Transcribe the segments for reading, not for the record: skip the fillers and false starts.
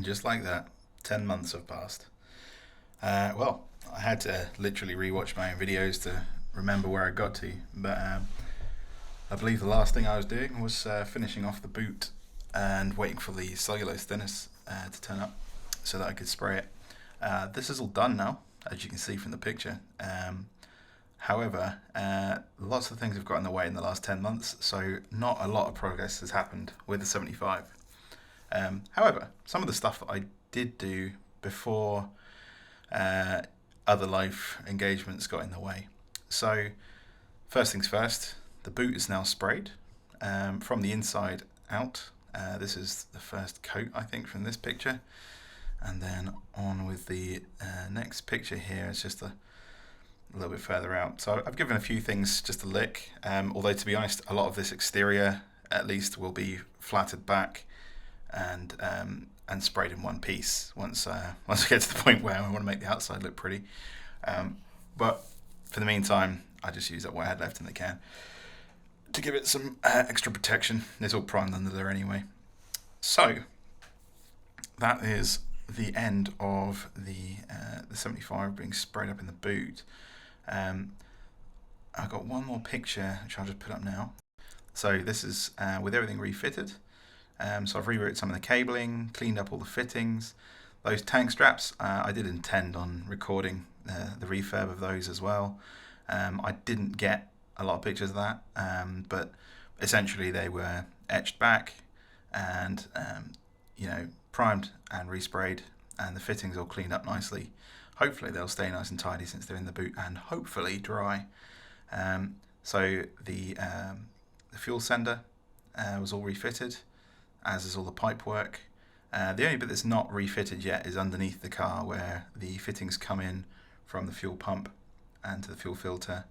And just like that, 10 months have passed. Well, I had to literally rewatch my own videos to remember where I got to, but I believe the last thing I was doing was finishing off the boot and waiting for the cellulose thinners to turn up so that I could spray it. This is all done now, as you can see from the picture. However, lots of things have got in the way in the last 10 months, so not a lot of progress has happened with the 75. However, some of the stuff that I did do before other life engagements got in the way. So, first things first, the boot is now sprayed from the inside out. This is the first coat, I think, from this picture. And then on with the next picture here, it's just a little bit further out. So I've given a few things just a lick, although to be honest, a lot of this exterior at least will be flattered back and sprayed in one piece once I get to the point where I want to make the outside look pretty. But for the meantime, I just use up what I had left in the can to give it some extra protection. It's all primed under there anyway. So that is the end of the 75 being sprayed up in the boot. I've got one more picture which I'll just put up now. So this is with everything refitted. So I've rerouted some of the cabling, cleaned up all the fittings. Those tank straps, I did intend on recording the refurb of those as well. I didn't get a lot of pictures of that, but essentially they were etched back and primed and resprayed, and the fittings all cleaned up nicely. Hopefully they'll stay nice and tidy since they're in the boot, and hopefully dry. So the fuel sender was all refitted, as is all the pipe work. The only bit that's not refitted yet is underneath the car, where the fittings come in from the fuel pump and to the fuel filter.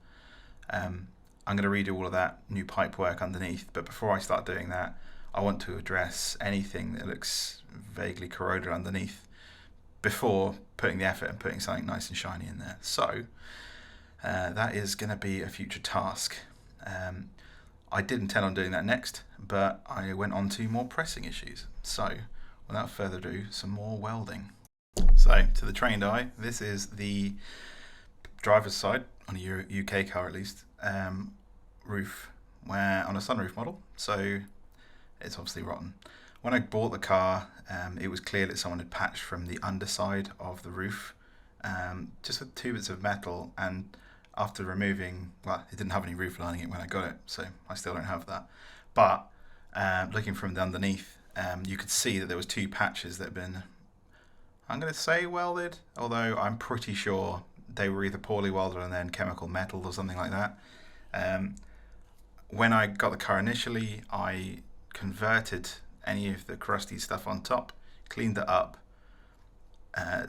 I'm going to redo all of that new pipe work underneath, but before I start doing that, I want to address anything that looks vaguely corroded underneath before putting the effort and putting something nice and shiny in there. So that is going to be a future task. I did intend on doing that next, but I went on to more pressing issues. So without further ado, some more welding. So to the trained eye, this is the driver's side, on a UK car at least, roof, where on a sunroof model, so it's obviously rotten. When I bought the car, it was clear that someone had patched from the underside of the roof, just with 2 bits of metal, and after removing, well, it didn't have any roof lining it when I got it, so I still don't have that. But looking from the underneath, you could see that there was 2 patches that had been, I'm going to say welded, although I'm pretty sure they were either poorly welded and then chemical metal or something like that. When I got the car initially, I converted any of the crusty stuff on top, cleaned it up,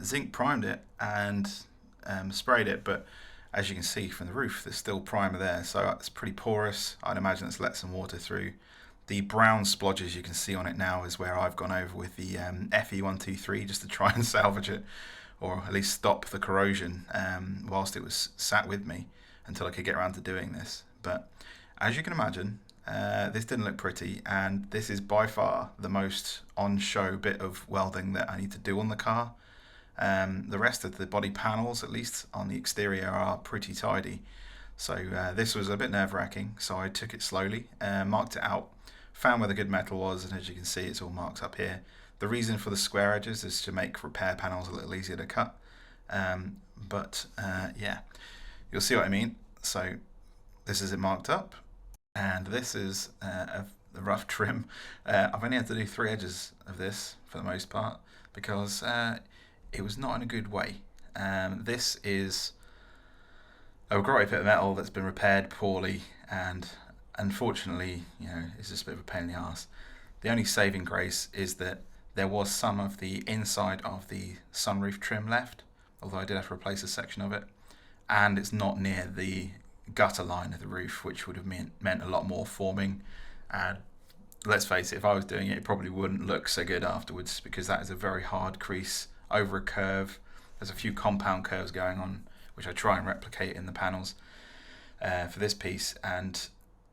zinc primed it, and sprayed it. But as you can see from the roof, there's still primer there, so it's pretty porous. I'd imagine it's let some water through. The brown splodges you can see on it now is where I've gone over with the FE123 just to try and salvage it, or at least stop the corrosion whilst it was sat with me until I could get around to doing this. But as you can imagine, this didn't look pretty, and this is by far the most on-show bit of welding that I need to do on the car. The rest of the body panels, at least on the exterior, are pretty tidy. So this was a bit nerve-wracking, so I took it slowly, marked it out, found where the good metal was, and as you can see, it's all marked up here. The reason for the square edges is to make repair panels a little easier to cut. Yeah, you'll see what I mean. So this is it marked up, and this is the rough trim. I've only had to do 3 edges of this for the most part because it was not in a good way. This is a grotty bit of metal that's been repaired poorly, and unfortunately, it's just a bit of a pain in the arse. The only saving grace is that there was some of the inside of the sunroof trim left, although I did have to replace a section of it, and it's not near the gutter line of the roof, which would have meant a lot more forming. And let's face it, if I was doing it, it probably wouldn't look so good afterwards, because that is a very hard crease over a curve. There's a few compound curves going on, which I try and replicate in the panels for this piece. And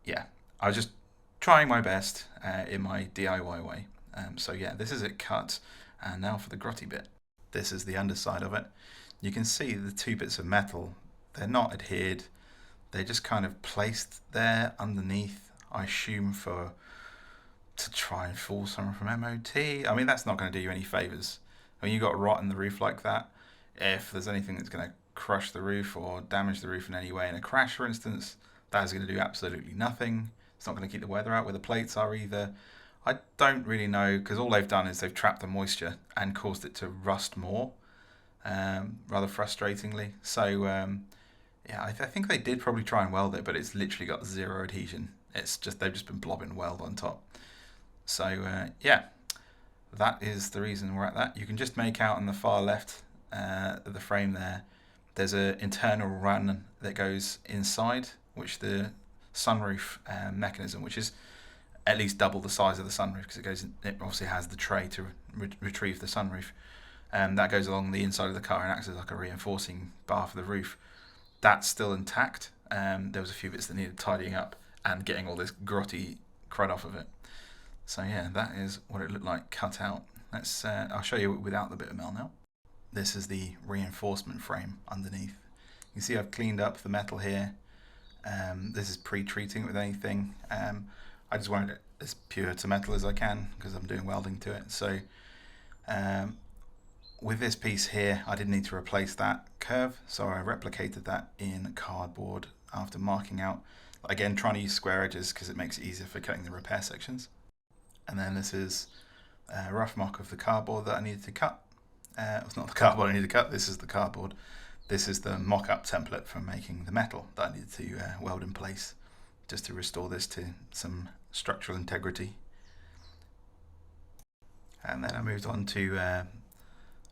yeah, I was just trying my best in my DIY way. So yeah, this is it cut. And now for the grotty bit. This is the underside of it. You can see the two bits of metal, they're not adhered, they're just kind of placed there underneath, I assume to try and fool someone from MOT. I mean, that's not going to do you any favours. When you've got rot in the roof like that, if there's anything that's going to crush the roof or damage the roof in any way in a crash, for instance, that is going to do absolutely nothing. It's not going to keep the weather out where the plates are either. I don't really know, because all they've done is they've trapped the moisture and caused it to rust more, rather frustratingly. So yeah, I think they did probably try and weld it, but it's literally got zero adhesion. It's just they've just been blobbing weld on top. So yeah, that is the reason we're at that. You can just make out on the far left of the frame there's an internal run that goes inside, which the sunroof mechanism, which is at least double the size of the sunroof, because it obviously has the tray to retrieve the sunroof. That goes along the inside of the car and acts as like a reinforcing bar for the roof. That's still intact. There was a few bits that needed tidying up and getting all this grotty crud off of it. So yeah, that is what it looked like cut out. I'll show you without the bit of metal now. This is the reinforcement frame underneath. You can see I've cleaned up the metal here. This is pre-treating it with anything. I just wanted it as pure to metal as I can because I'm doing welding to it. So with this piece here, I didn't need to replace that curve, so I replicated that in cardboard after marking out. Again, trying to use square edges because it makes it easier for cutting the repair sections. And then this is a rough mock of the cardboard that I needed to cut. It's not the cardboard I needed to cut, this is the cardboard. This is the mock-up template for making the metal that I needed to weld in place, just to restore this to some structural integrity. And then I moved on to,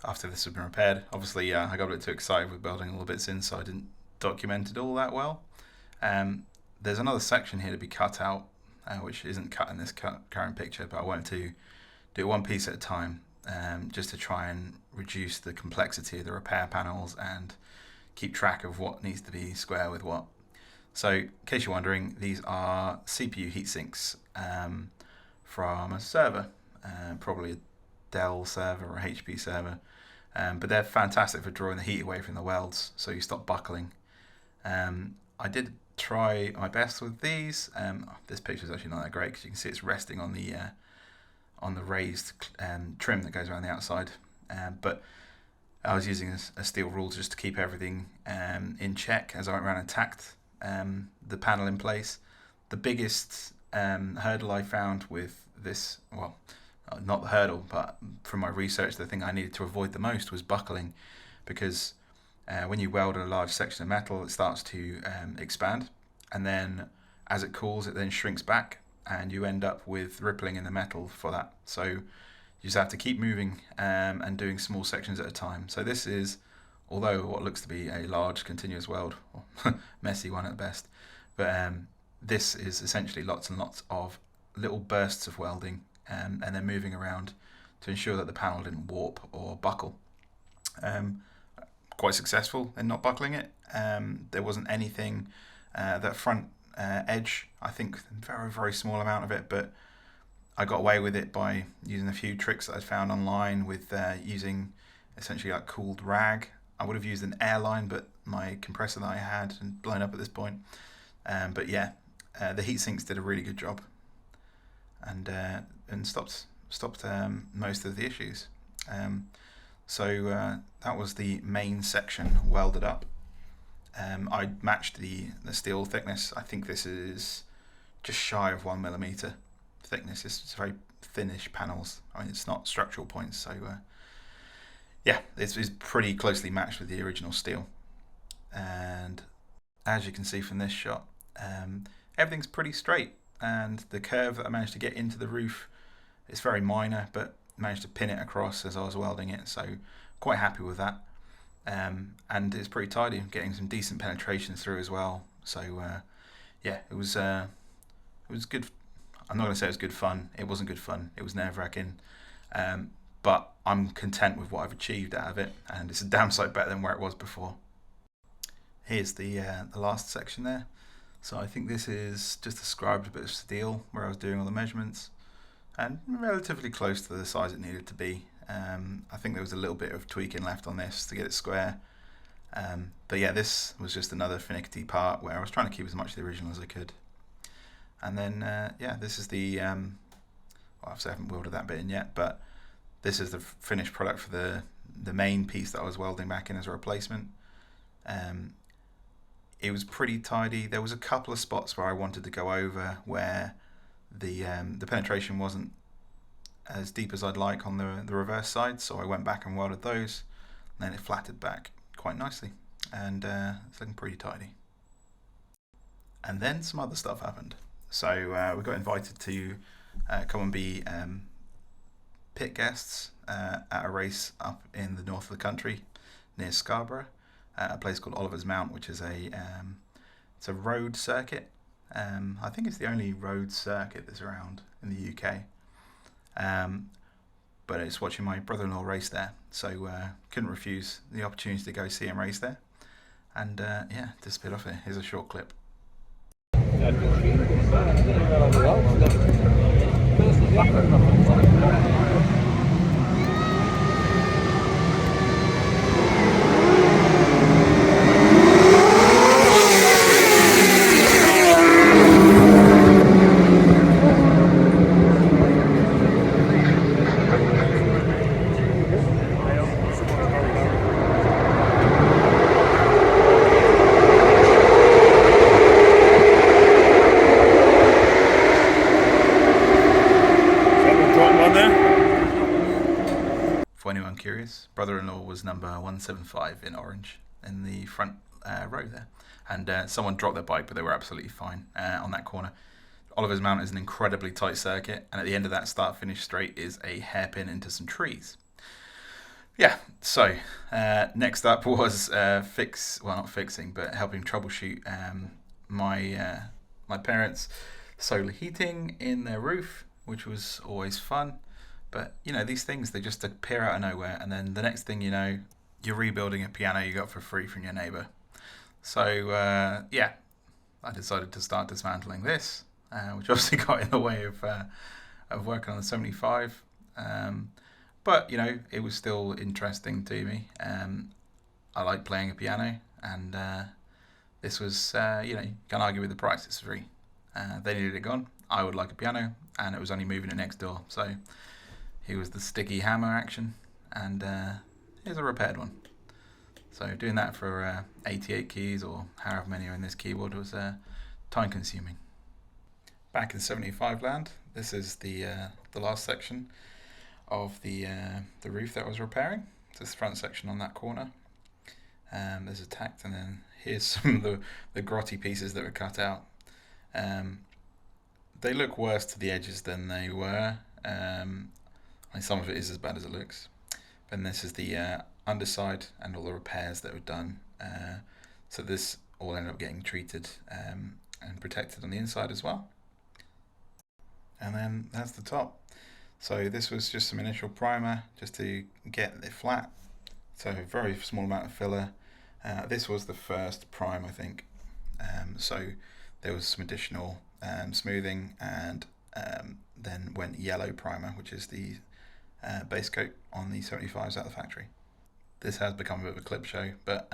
after this had been repaired, obviously I got a bit too excited with welding all the bits in, so I didn't document it all that well. There's another section here to be cut out, which isn't cut in this current picture, but I wanted to do one piece at a time, just to try and reduce the complexity of the repair panels and keep track of what needs to be square with what. So, in case you're wondering, these are CPU heatsinks from a server, probably a Dell server or a HP server, but they're fantastic for drawing the heat away from the welds, so you stop buckling. I did try my best with these. This picture is actually not that great because you can see it's resting on the raised trim that goes around the outside, but I was using a steel rule just to keep everything in check as I went around and tacked the panel in place. The biggest hurdle I found with this, well, not the hurdle, but from my research, the thing I needed to avoid the most was buckling, because when you weld a large section of metal, it starts to expand, and then as it cools, it then shrinks back, and you end up with rippling in the metal for that. So you just have to keep moving and doing small sections at a time. So this is, although what looks to be a large continuous weld, or messy one at best, but this is essentially lots and lots of little bursts of welding and then moving around to ensure that the panel didn't warp or buckle. Quite successful in not buckling it. There wasn't anything, that front edge, I think very, very small amount of it, but I got away with it by using a few tricks that I'd found online with using essentially like cooled rag. I would have used an airline, but my compressor that I had had blown up at this point. But yeah, the heat sinks did a really good job and stopped most of the issues. So that was the main section welded up. I matched the steel thickness. I think this is just shy of 1mm thickness. It's very thinnish panels. I mean, it's not structural points, so yeah, it's pretty closely matched with the original steel. And as you can see from this shot, everything's pretty straight, and the curve that I managed to get into the roof is very minor, but managed to pin it across as I was welding it, so quite happy with that. And it's pretty tidy, getting some decent penetrations through as well. So yeah, it was good. I'm not going to say it was good fun. It wasn't good fun. It was nerve-wracking. But I'm content with what I've achieved out of it, and it's a damn sight better than where it was before. Here's the last section there. So I think this is just described a bit of steel where I was doing all the measurements, and relatively close to the size it needed to be. I think there was a little bit of tweaking left on this to get it square. But yeah, this was just another finicky part where I was trying to keep as much of the original as I could. And then, yeah, this is the, well, obviously I haven't welded that bit in yet, but this is the finished product for the main piece that I was welding back in as a replacement. It was pretty tidy. There was a couple of spots where I wanted to go over where the penetration wasn't as deep as I'd like on the reverse side, so I went back and welded those, and then it flatted back quite nicely, and it's looking pretty tidy. And then some other stuff happened. So we got invited to come and be pit guests at a race up in the north of the country near Scarborough, a place called Oliver's Mount, which is it's a road circuit. I think it's the only road circuit that's around in the UK. But it's watching my brother-in-law race there, so couldn't refuse the opportunity to go see him race there. And yeah, just bit off here. Here's a short clip. For anyone curious, brother-in-law was number 175 in orange in the front row there, and someone dropped their bike, but they were absolutely fine on that corner. Oliver's Mount is an incredibly tight circuit, and at the end of that start-finish straight is a hairpin into some trees. Yeah, so next up was not fixing, but helping troubleshoot my parents' solar heating in their roof, which was always fun. But, you know, these things, they just appear out of nowhere, and then the next thing you know, you're rebuilding a piano you got for free from your neighbour. So, yeah, I decided to start dismantling this, which obviously got in the way of working on the 75. But, you know, it was still interesting to me. I like playing a piano, and this was, you know, you can't argue with the price, it's free. They needed it gone. I would like a piano, and it was only moving it next door, so here was the sticky hammer action, and here's a repaired one. So doing that for 88 keys, or however many are in this keyboard, was time consuming. Back in 75 land, this is the last section of the roof that I was repairing. This front section on that corner. There's a tact, and then here's some of the grotty pieces that were cut out. They look worse to the edges than they were. Some of it is as bad as it looks. And this is the underside and all the repairs that were done. So this all ended up getting treated and protected on the inside as well. And then that's the top. So this was just some initial primer just to get it flat. So a very small amount of filler. This was the first prime, I think. So there was some additional smoothing, and then went yellow primer, which is the base coat on the 75s out of the factory. This has become a bit of a clip show, but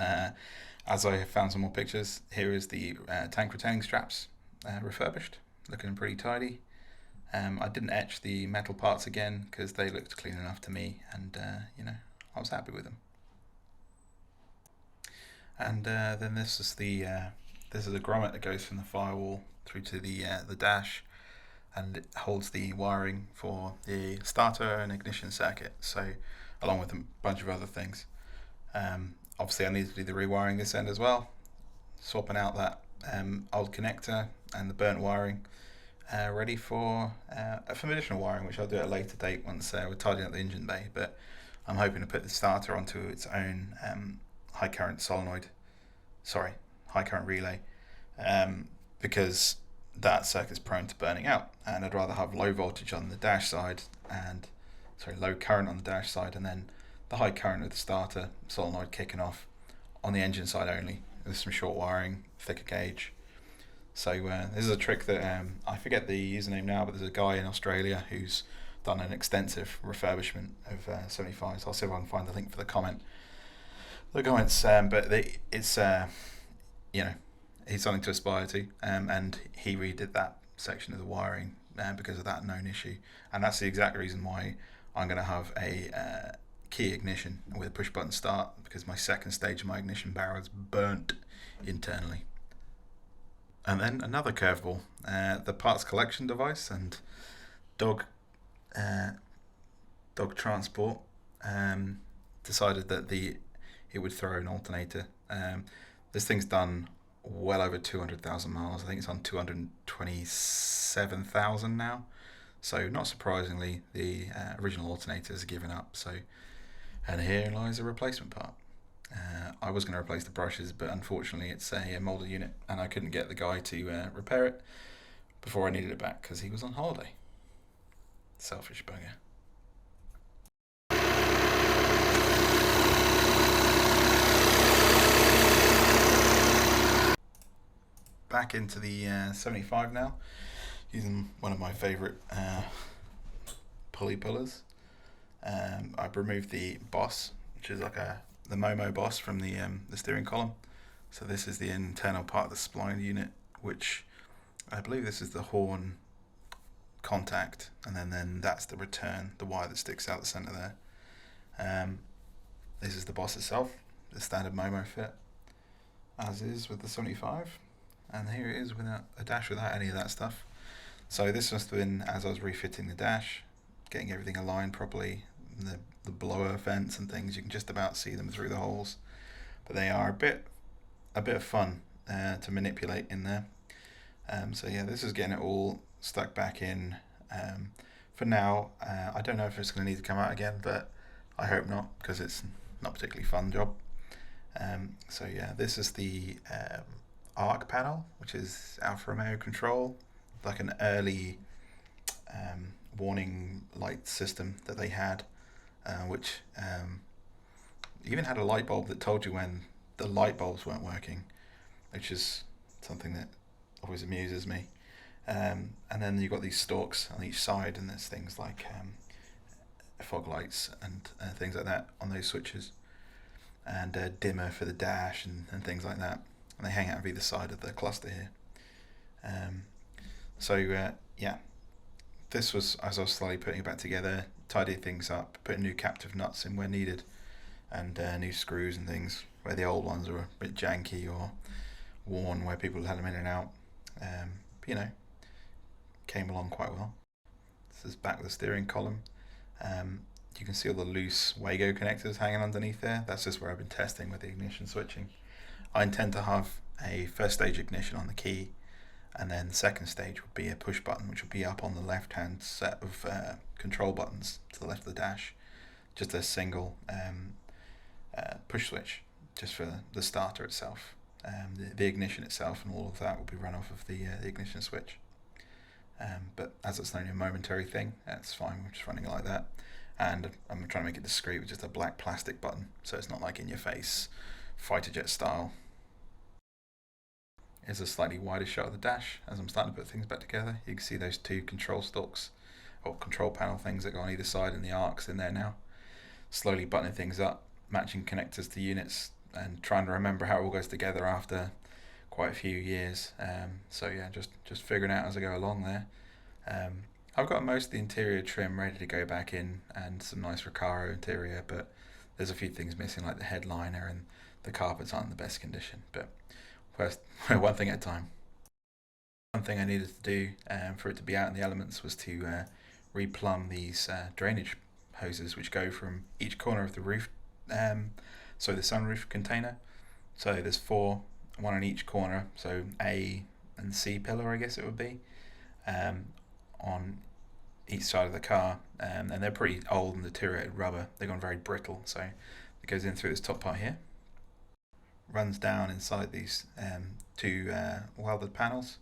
as I have found some more pictures, here is the tank retaining straps refurbished, looking pretty tidy. I didn't etch the metal parts again because they looked clean enough to me, and you know, I was happy with them. And then this is a grommet that goes from the firewall through to the dash, and it holds the wiring for the starter and ignition circuit, so along with a bunch of other things. Obviously I need to do the rewiring this end as well, swapping out that old connector and the burnt wiring, ready for some additional wiring, which I'll do at a later date once we're tidying up the engine bay. But I'm hoping to put the starter onto its own high current relay, because that circuit's prone to burning out, and I'd rather have low voltage on the dash side low current on the dash side, and then the high current of the starter solenoid kicking off on the engine side only, with some short wiring, thicker gauge. So this is a trick that I forget the username now, but there's a guy in Australia who's done an extensive refurbishment of 75s. I'll see if I can find the link for the comments. But it's you know, he's something to aspire to, and he redid that section of the wiring because of that known issue, and that's the exact reason why I'm going to have a key ignition with a push button start, because my second stage of my ignition barrel is burnt internally. And then another curveball, the parts collection device and dog transport decided that it would throw an alternator. This thing's done well over 200,000 miles. I think it's on 227,000 now. So not surprisingly, the original alternators are giving up. So, and here lies a replacement part. I was going to replace the brushes, but unfortunately it's a molded unit, and I couldn't get the guy to repair it before I needed it back because he was on holiday. Selfish bugger. Back into the 75 now, using one of my favourite pulley pullers. I've removed the boss, which is like the Momo boss from the steering column. So this is the internal part of the spline unit, which I believe this is the horn contact, and then that's the return, the wire that sticks out the centre there. This is the boss itself, the standard Momo fit, as is with the 75. And here it is without a dash, without any of that stuff. So this must have been as I was refitting the dash, getting everything aligned properly. The blower vents and things, you can just about see them through the holes, but they are a bit of fun to manipulate in there. So yeah, this is getting it all stuck back in for now. I don't know if it's going to need to come out again, but I hope not, because it's not a particularly fun job. So yeah, this is the arc panel, which is Alfa Romeo control, like an early warning light system that they had, which even had a light bulb that told you when the light bulbs weren't working, which is something that always amuses me. And then you've got these stalks on each side, and there's things like fog lights and things like that on those switches, and a dimmer for the dash and things like that. And they hang out of either side of the cluster here. Yeah, this was as I was slowly putting it back together, tidying things up, putting new captive nuts in where needed, and new screws and things where the old ones were a bit janky or worn, where people had them in and out. Came along quite well. This is back with the steering column. You can see all the loose Wago connectors hanging underneath there. That's just where I've been testing with the ignition switching. I intend to have a first stage ignition on the key, and then the second stage would be a push button, which would be up on the left hand set of control buttons to the left of the dash. Just a single push switch just for the starter itself. The ignition itself and all of that will be run off of the ignition switch. But as it's only a momentary thing, that's fine, we're just running it like that. And I'm trying to make it discreet with just a black plastic button, so it's not like in your face, fighter jet style. Here's a slightly wider shot of the dash as I'm starting to put things back together. You can see those two control stalks, or control panel things that go on either side, and the arcs in there now. Slowly buttoning things up, matching connectors to units, and trying to remember how it all goes together after quite a few years. So yeah, just figuring out as I go along there. I've got most of the interior trim ready to go back in, and some nice Recaro interior, but there's a few things missing, like the headliner, and the carpets aren't in the best condition. But first, one thing at a time. One thing I needed to do for it to be out in the elements was to replumb these drainage hoses, which go from each corner of the roof, so the sunroof container. So there's 4, one on each corner, so A and C pillar, I guess it would be, on each side of the car, and they're pretty old and deteriorated rubber. They've gone very brittle, so it goes in through this top part here, runs down inside these 2 welded panels,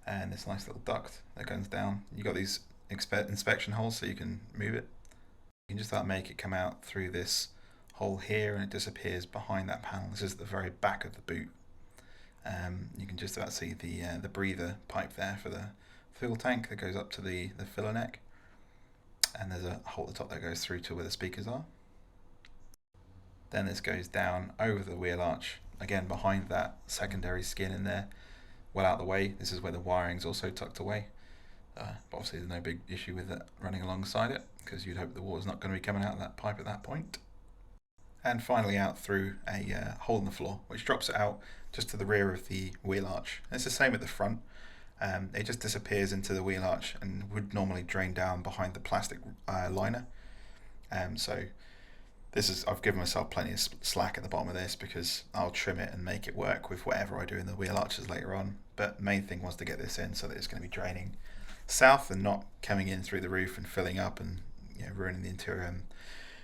and this nice little duct that goes down. You've got these inspection holes so you can move it. You can just about make it come out through this hole here, and it disappears behind that panel. This is the very back of the boot. You can just about see the breather pipe there for the fuel tank that goes up to the filler neck. and there's a hole at the top that goes through to where the speakers are. Then this goes down over the wheel arch, again behind that secondary skin in there, well out of the way. This is where the wiring's also tucked away. But obviously there's no big issue with it running alongside it, because you'd hope the water's not going to be coming out of that pipe at that point. And finally out through a hole in the floor, which drops it out just to the rear of the wheel arch. And it's the same at the front. It just disappears into the wheel arch and would normally drain down behind the plastic liner. So this is, I've given myself plenty of slack at the bottom of this, because I'll trim it and make it work with whatever I do in the wheel arches later on. But the main thing was to get this in so that it's going to be draining south and not coming in through the roof and filling up and ruining the interior and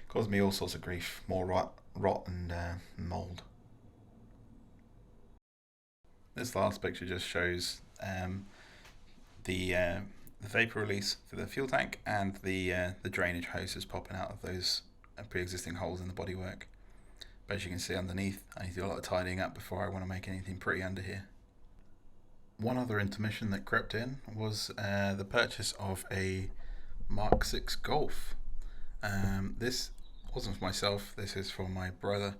caused me all sorts of grief, more rot and mould. This last picture just shows the vapor release for the fuel tank and the drainage hoses popping out of those pre-existing holes in the bodywork. But as you can see underneath, I need to do a lot of tidying up before I want to make anything pretty under here. One other intermission that crept in was the purchase of a Mark 6 Golf. This wasn't for myself, this is for my brother,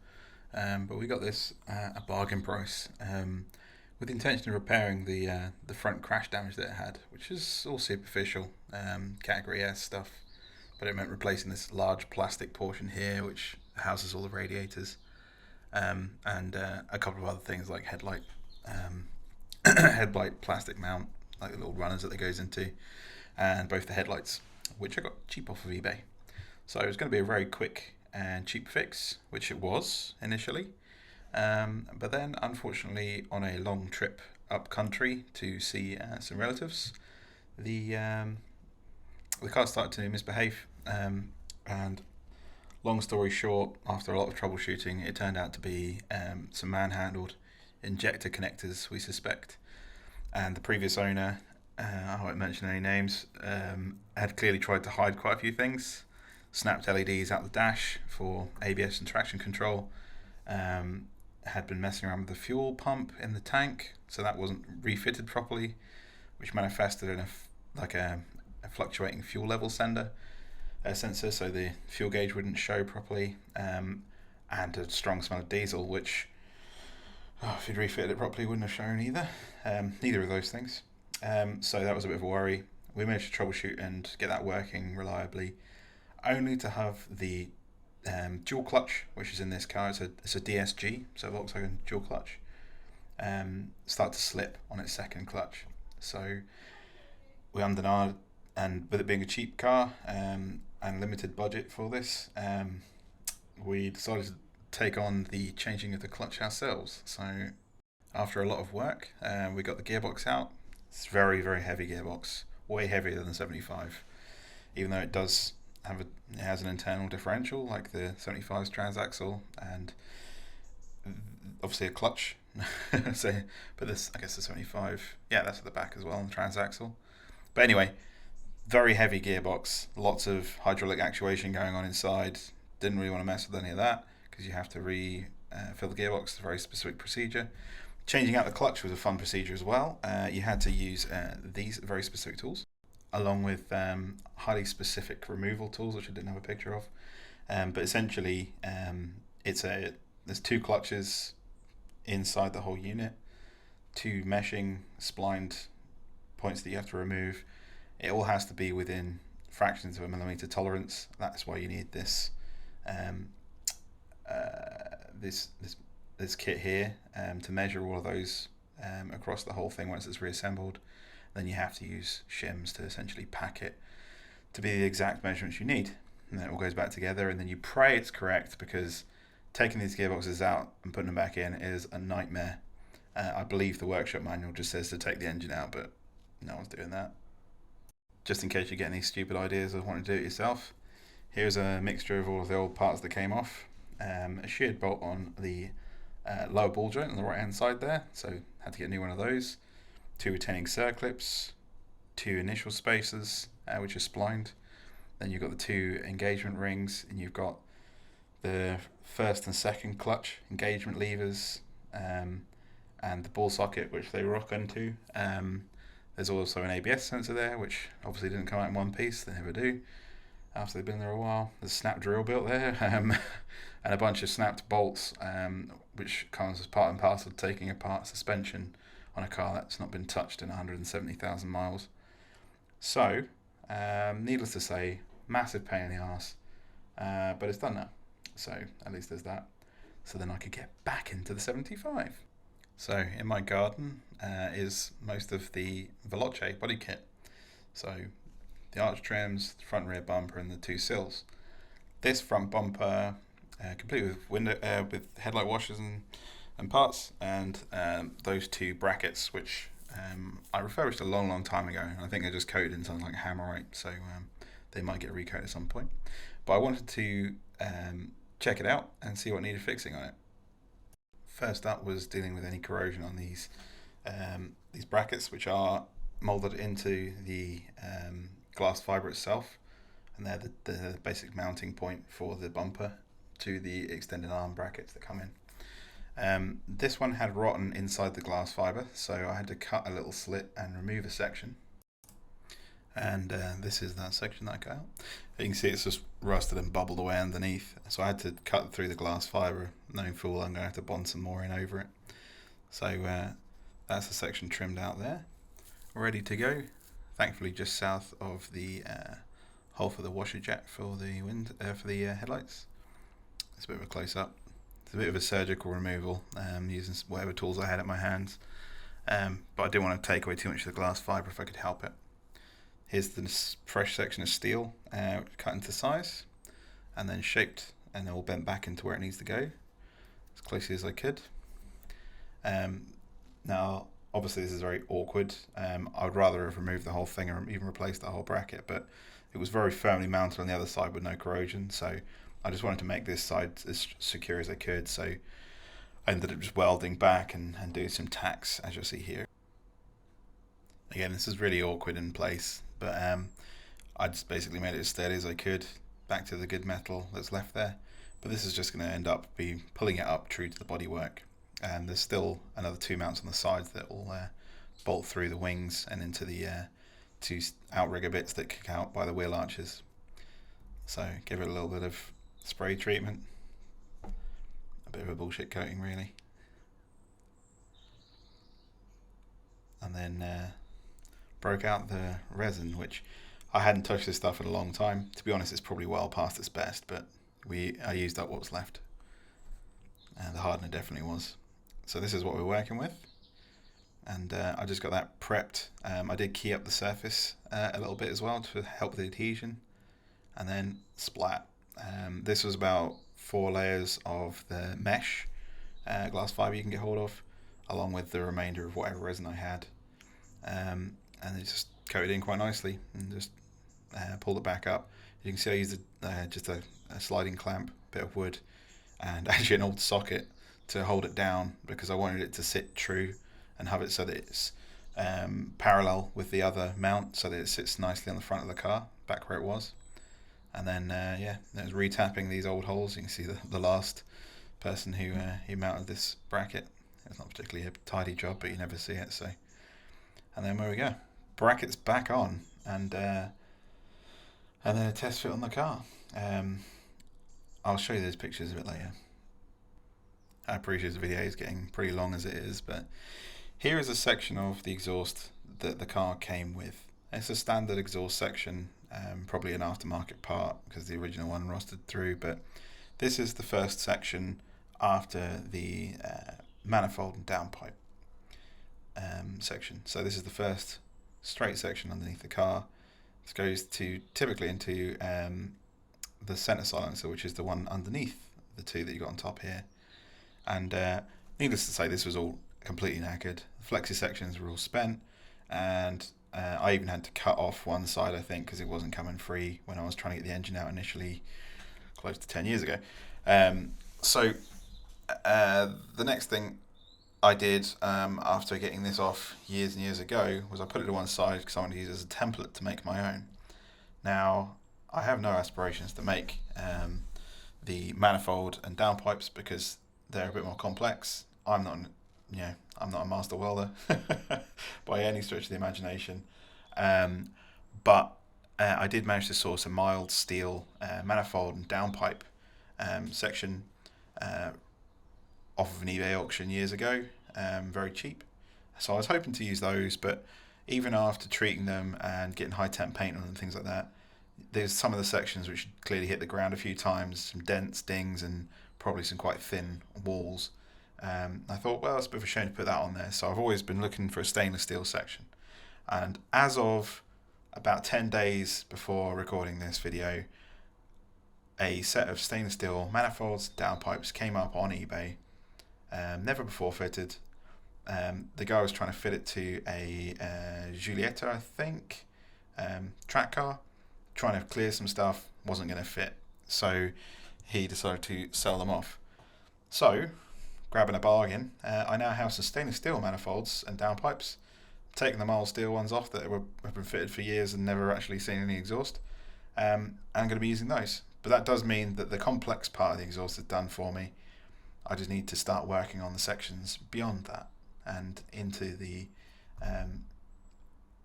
but we got this at a bargain price with the intention of repairing the front crash damage that it had, which is all superficial, category S stuff, but it meant replacing this large plastic portion here which houses all the radiators, and a couple of other things like headlight headlight plastic mount, like the little runners that it goes into, and both the headlights, which I got cheap off of eBay. So it was going to be a very quick and cheap fix, which it was initially, but then unfortunately on a long trip up country to see some relatives, the car started to misbehave, and long story short, after a lot of troubleshooting, it turned out to be some manhandled injector connectors, we suspect, and the previous owner, I won't mention any names, had clearly tried to hide quite a few things. Snapped LEDs out the dash for ABS and traction control, had been messing around with the fuel pump in the tank, so that wasn't refitted properly, which manifested in a fluctuating fuel level sensor, so the fuel gauge wouldn't show properly, and a strong smell of diesel, which if you'd refitted it properly wouldn't have shown either. Neither of those things. So that was a bit of a worry. We managed to troubleshoot and get that working reliably, only to have the dual clutch, which is in this car, it's a DSG, so Volkswagen dual clutch, start to slip on its second clutch. So we undenied, and with it being a cheap car and limited budget for this, we decided to take on the changing of the clutch ourselves. So after a lot of work, we got the gearbox out. It's a very, very heavy gearbox, way heavier than the 75, even though it does have it has an internal differential like the 75's transaxle, and obviously a clutch. So, but this, I guess the 75, yeah, that's at the back as well, on the transaxle. But anyway, very heavy gearbox, lots of hydraulic actuation going on inside. Didn't really want to mess with any of that, because you have to fill the gearbox. It's a very specific procedure. Changing out the clutch was a fun procedure as well. You had to use these very specific tools, along with highly specific removal tools, which I didn't have a picture of. But essentially, there's two clutches inside the whole unit, two meshing splined points that you have to remove. It all has to be within fractions of a millimeter tolerance. That's why you need this this kit here to measure all of those across the whole thing once it's reassembled. Then you have to use shims to essentially pack it to be the exact measurements you need. And then it all goes back together, and then you pray it's correct, because taking these gearboxes out and putting them back in is a nightmare. I believe the workshop manual just says to take the engine out, but no one's doing that. Just in case you get any stupid ideas of wanting to do it yourself, here's a mixture of all of the old parts that came off. A sheared bolt on the lower ball joint on the right hand side there, so had to get a new one of those. Two retaining circlips, two initial spacers, which are splined. Then you've got the two engagement rings, and you've got the first and second clutch engagement levers, and the ball socket which they rock into. There's also an ABS sensor there, which obviously didn't come out in one piece, they never do. after they've been there a while. There's a snap drill built there, and a bunch of snapped bolts, which comes as part and parcel of taking apart suspension on a car that's not been touched in 170,000 miles. So, needless to say, massive pain in the arse, but it's done now. So at least there's that. So then I could get back into the 75. So in my garden is most of the Veloce body kit. So the arch trims, the front rear bumper, and the two sills. This front bumper, complete with with headlight washers and parts, and those two brackets, which I refurbished a long time ago. And I think they're just coated in something like Hammerite, so they might get recoated at some point. But I wanted to check it out and see what needed fixing on it. First up was dealing with any corrosion on these brackets, which are molded into the glass fiber itself, and they're the basic mounting point for the bumper to the extended arm brackets that come in. This one had rotten inside the glass fiber, so I had to cut a little slit and remove a section. And this is that section that I cut out. You can see it's just rusted and bubbled away underneath, so I had to cut through the glass fibre. Knowing full I'm going to have to bond some more in over it. So that's the section trimmed out there, ready to go. Thankfully just south of the hole for the washer jet for the headlights. It's a bit of a close up. It's a bit of a surgical removal, using whatever tools I had at my hands, but I didn't want to take away too much of the glass fibre if I could help it. Here's the fresh section of steel, cut into size and then shaped and all bent back into where it needs to go as closely as I could. Now obviously this is very awkward. I would rather have removed the whole thing or even replaced the whole bracket, but it was very firmly mounted on the other side with no corrosion, so I just wanted to make this side as secure as I could, so I ended up just welding back and doing some tacks, as you'll see here. Again, this is really awkward in place, but I just basically made it as steady as I could back to the good metal that's left there. But this is just going to end up pulling it up true to the bodywork, and there's still another two mounts on the sides that will bolt through the wings and into the two outrigger bits that kick out by the wheel arches. So give it a little bit of spray treatment, a bit of a bullshit coating really, and then broke out the resin, which I hadn't touched this stuff in a long time. To be honest, it's probably well past its best, but I used up what was left, and the hardener definitely was. So this is what we're working with, and I just got that prepped. I did key up the surface a little bit as well to help with the adhesion, and then splat. This was about 4 layers of the mesh glass fibre you can get hold of, along with the remainder of whatever resin I had, and it just coated in quite nicely and just pulled it back up. You can see I used just a sliding clamp, bit of wood, and actually an old socket to hold it down, because I wanted it to sit true and have it so that it's parallel with the other mount, so that it sits nicely on the front of the car, back where it was. And then it was retapping these old holes. You can see the last person who mounted this bracket. It's not particularly a tidy job, but you never see it. So, and then there we go, brackets back on, and then a test fit on the car. I'll show you those pictures a bit later. I appreciate the video is getting pretty long as it is, but here is a section of the exhaust that the car came with. It's a standard exhaust section, probably an aftermarket part because the original one rusted through, but this is the first section after the manifold and downpipe section. So this is the first straight section underneath the car. This goes typically into the center silencer, which is the one underneath the two that you got on top here. And needless to say, this was all completely knackered. The flexi sections were all spent, and I even had to cut off one side, I think, because it wasn't coming free when I was trying to get the engine out initially, close to 10 years ago. So the next thing I did after getting this off years and years ago was I put it to one side because I wanted to use it as a template to make my own. Now, I have no aspirations to make the manifold and downpipes because they're a bit more complex. I'm not a master welder by any stretch of the imagination, but I did manage to source a mild steel manifold and downpipe section off of an eBay auction years ago, very cheap. So I was hoping to use those, but even after treating them and getting high temp paint on them and things like that, there's some of the sections which clearly hit the ground a few times, some dents, dings, and probably some quite thin walls. I thought, well, it's a bit of a shame to put that on there. So I've always been looking for a stainless steel section. And as of about 10 days before recording this video, a set of stainless steel manifolds, downpipes came up on eBay, never before fitted. The guy was trying to fit it to a Giulietta, I think, track car, trying to clear some stuff, wasn't going to fit. So he decided to sell them off. So, grabbing a bargain, I now have some stainless steel manifolds and downpipes, taking the mild steel ones off that have been fitted for years and never actually seen any exhaust. I'm going to be using those. But that does mean that the complex part of the exhaust is done for me. I just need to start working on the sections beyond that and into the,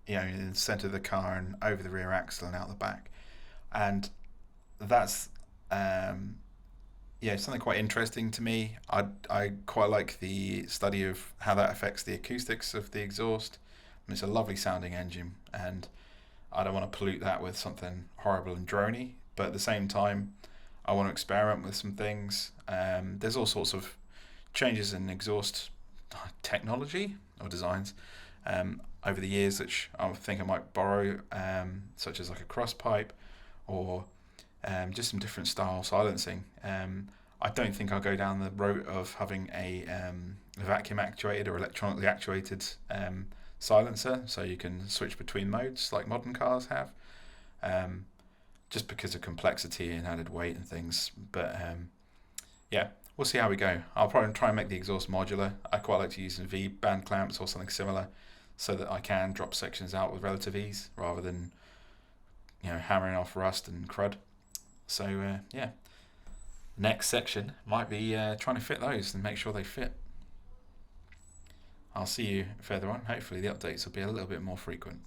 in the centre of the car and over the rear axle and out the back. And that's, something quite interesting to me. I quite like the study of how that affects the acoustics of the exhaust. It's a lovely sounding engine, and I don't want to pollute that with something horrible and drony, but at the same time I want to experiment with some things. There's all sorts of changes in exhaust technology or designs over the years which I think I might borrow, such as like a cross pipe or just some different style silencing. I don't think I'll go down the route of having a vacuum actuated or electronically actuated silencer, so you can switch between modes like modern cars have, just because of complexity and added weight and things. But we'll see how we go. I'll probably try and make the exhaust modular. I quite like to use some V-band clamps or something similar, so that I can drop sections out with relative ease rather than hammering off rust and crud. So next section might be trying to fit those and make sure they fit. I'll see you further on. Hopefully the updates will be a little bit more frequent.